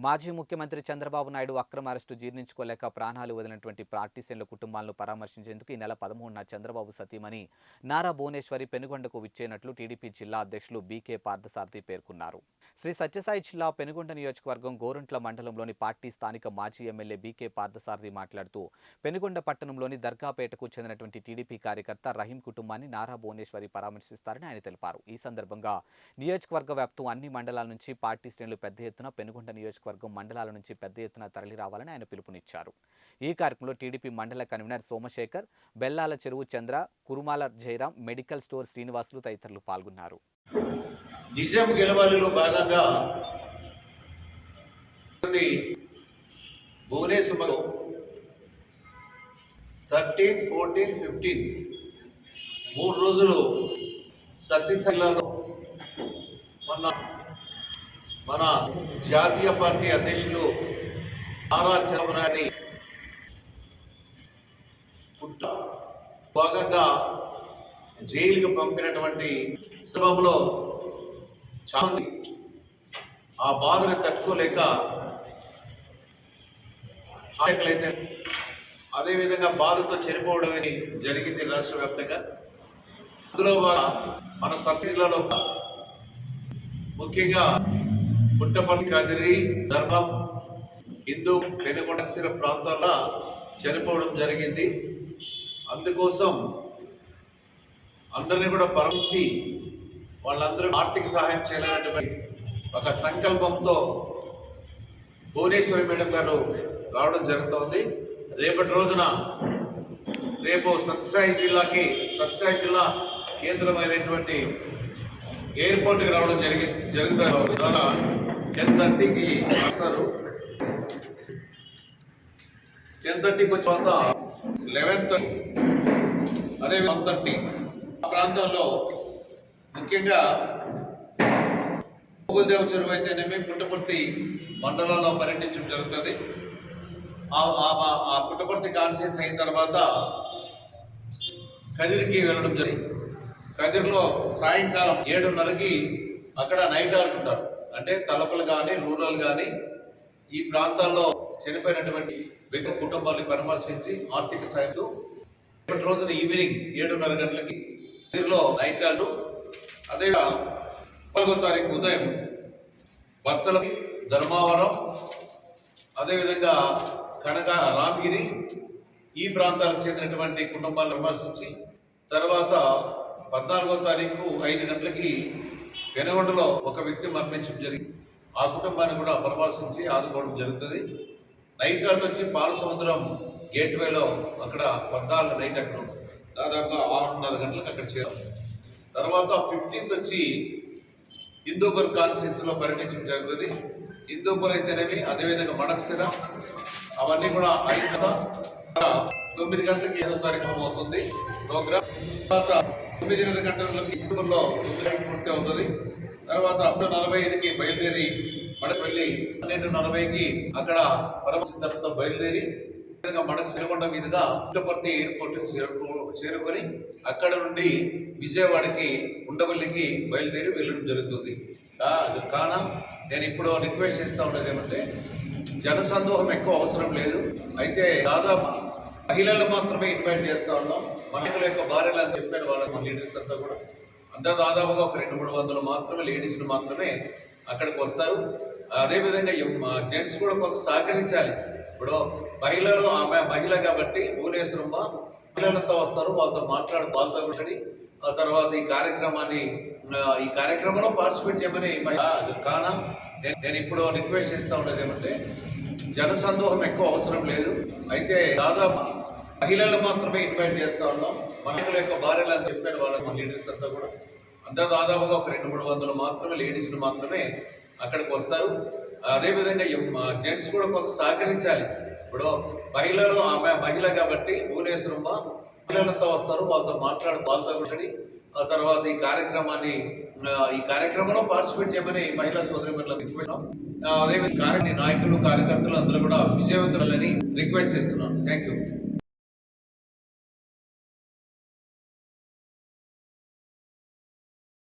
మాజీ ముఖ్యమంత్రి చంద్రబాబు నాయుడు అక్రమ అరెస్టు జీర్ణించుకోలేక ప్రాణాలు వదిలినటువంటి పార్టీ శ్రేణుల కుటుంబాలను పరామర్శించేందుకు ఈ నెల 13న చంద్రబాబు సతీమణి నారా భువనేశ్వరి పెనుగొండకు విచ్చేయనట్లు టీడీపీ జిల్లా అధ్యక్షులు బీకే పార్థసారథి పేర్కొన్నారు. శ్రీ సత్యసాయి జిల్లా పెనుగొండ నియోజకవర్గం గోరంట్ల మండలంలోని పార్టీ స్థానిక మాజీ ఎమ్మెల్యే బీకే పార్థసారథి మాట్లాడుతూ పెనుగొండ పట్టణంలోని దర్గాపేటకు చెందినటువంటి టీడీపీ కార్యకర్త రహీం కుటుంబాన్ని నారా భువనేశ్వరి పరామర్శిస్తారని ఆయన తెలిపారు. ఈ సందర్భంగా నియోజకవర్గ వ్యాప్తం అన్ని మండలాల నుంచి పార్టీ శ్రేణులు పెద్ద ఎత్తున పెనుగొండ నియోజకవర్గం మండలాల నుంచి పెద్ద ఎత్తున తరలి రావాలని ఆయన పిలుపునిచ్చారు. ఈ కార్యక్రమంలో టీడీపీ మండల కన్వీనర్ సోమశేఖర్, బెల్లాల చెరువు చంద్ర, కురుమాల జయరాం, మెడికల్ స్టోర్ శ్రీనివాసులు తదితరులు పాల్గొన్నారు. నిజాం గెలవాలిలో భాగంగా భువనేశ్వర్ 13, 14, 15 3 రోజులు సత్యసాయిలో మన జాతీయ పార్టీ అధ్యక్షులు నారా చంద్రబాబు నాయుడు భాగంగా జైలుకు పంపినటువంటి సందర్భంలో చాలా ఆ బాధను తట్టుకోలేక అయితే అదేవిధంగా బాధతో చనిపోవడం జరిగింది రాష్ట్ర వ్యాప్తంగా. అందులో మన సబ్ జిల్లాలో ముఖ్యంగా పుట్టపల్లి, కదిరి, ధర్మం, హిందూ, పెనుగొండ ప్రాంతాల్లో చనిపోవడం జరిగింది. అందుకోసం అందరినీ కూడా పరమించి వాళ్ళందరూ ఆర్థిక సహాయం చేయాలనేటువంటి ఒక సంకల్పంతో భువనేశ్వరి మేడం గారు రావడం జరుగుతోంది. రేపటి రోజున రేపు సత్యసాయి జిల్లా కేంద్రమైనటువంటి ఎయిర్పోర్ట్కి రావడం జరుగుతుంది. 10:30కి వస్తారు. 10:30కి వచ్చిన తర్వాత 11:30 అదే 1:30 ఆ ప్రాంతంలో ముఖ్యంగా గోగులదేవ చెరువు అయితేనేమి పుట్టపర్తి మండలాల్లో పర్యటించడం జరుగుతుంది. ఆ పుట్టపర్తి కాన్షియస్ అయిన తర్వాత కదిరికి వెళ్ళడం జరిగింది. కదిరిలో సాయంకాలం 7:30కి అక్కడ నైట్ ఆడుకుంటారు. అంటే తలపలు కానీ రూరల్ కానీ ఈ ప్రాంతాల్లో చనిపోయినటువంటి వ్యక్తి కుటుంబాన్ని పరామర్శించి ఆర్థిక సాయంతో రేపటి రోజున ఈవినింగ్ 7:30 గంటలకి కదిరిలో నైట్ ఆడు. అదే 4వ తారీఖు ఉదయం భక్తులకి ధర్మావరం, అదేవిధంగా కనక రామగిరి ఈ ప్రాంతాలకు చెందినటువంటి కుటుంబాలను విమర్శించి తర్వాత 14వ తారీఖు 5 గంటలకి పెనుగొండలో ఒక వ్యక్తి మరణించడం జరిగింది. ఆ కుటుంబాన్ని కూడా పరామర్శించి ఆదుకోవడం జరుగుతుంది. నైట్ అవుట్ వచ్చి పాలసముద్రం గేట్వేలో అక్కడ 14 నైట్ అక్కడ దాదాపుగా 6:30 గంటలకు అక్కడ చేరాం. తర్వాత 15th వచ్చి హిందూపూర్ కాన్స్టిట్యూన్సీలో పర్యటించడం జరుగుతుంది. హిందూపూర్ అయితేనేమి అదేవిధంగా మడక్సిర అవన్నీ కూడా 9 గంటలకి 5వ తారీఖు అవుతుంది ప్రోగ్రామ్. తర్వాత 9:30 గంటలకి హిందూపూర్లో పూర్తి అవుతుంది. తర్వాత 40:45కి బయలుదేరి మడక్ వెళ్ళి 12:40కి అక్కడ పరమసిద్ధంతో బయలుదేరి మడక్ సిరికొండ మీదుగా పుట్టపర్తి ఎయిర్పోర్ట్ చేరుకొని అక్కడ నుండి విజయవాడకి ఉండవల్లికి బయలుదేరి వెళ్ళడం జరుగుతుంది. కాన నేను ఇప్పుడు రిక్వెస్ట్ చేస్తూ ఉండేది ఏమంటే జనసందోహం ఎక్కువ అవసరం లేదు. అయితే దాదాపు మహిళలు మాత్రమే ఇన్వైట్ చేస్తూ ఉన్నాం. మహిళల యొక్క భార్యలు అని చెప్పారు వాళ్ళ లీడర్స్ అంతా కూడా. అంతా దాదాపుగా ఒక 200-300 మాత్రమే లేడీస్లు మాత్రమే అక్కడికి వస్తారు. అదేవిధంగా జెంట్స్ కూడా కొంత సహకరించాలి. ఇప్పుడు మహిళలు ఆమె మహిళ కాబట్టి భువనేశ్వరమ్మ మహిళలంతా వస్తారు, వాళ్ళతో వాళ్ళతో కూర్చొని ఆ తర్వాత ఈ కార్యక్రమంలో పార్టిసిపేట్ చేయమని కానా నేను ఇప్పుడు రిక్వెస్ట్ చేస్తూ ఉండేది ఏమంటే జనసందోహం ఎక్కువ అవసరం లేదు. అయితే దాదాపు మహిళలు మాత్రమే ఇన్వైట్ చేస్తూ ఉన్నాం. మహిళల యొక్క భార్యలు అని చెప్పారు వాళ్ళ లీడర్స్ అంతా కూడా. అంతా దాదాపుగా ఒక 200-300 మాత్రమే లేడీస్లు మాత్రమే అక్కడికి వస్తారు. అదేవిధంగా జెంట్స్ కూడా కొంత సహకరించాలి. ఇప్పుడు మహిళలు ఆమె మహిళ కాబట్టి భువనేశ్వరమ్మ మహిళలంతా వస్తారు, వాళ్ళతో వాళ్ళతో కూర్చొని ఆ తర్వాత ఈ కార్యక్రమంలో పార్టిసిపేట్ చేయమని మహిళా సోదరిమణులకు రిక్వెస్ట్. అదేవిధంగా నాయకులు కార్యకర్తలు అందరూ కూడా విజయవంతులని రిక్వెస్ట్ చేస్తున్నాను. Thank you.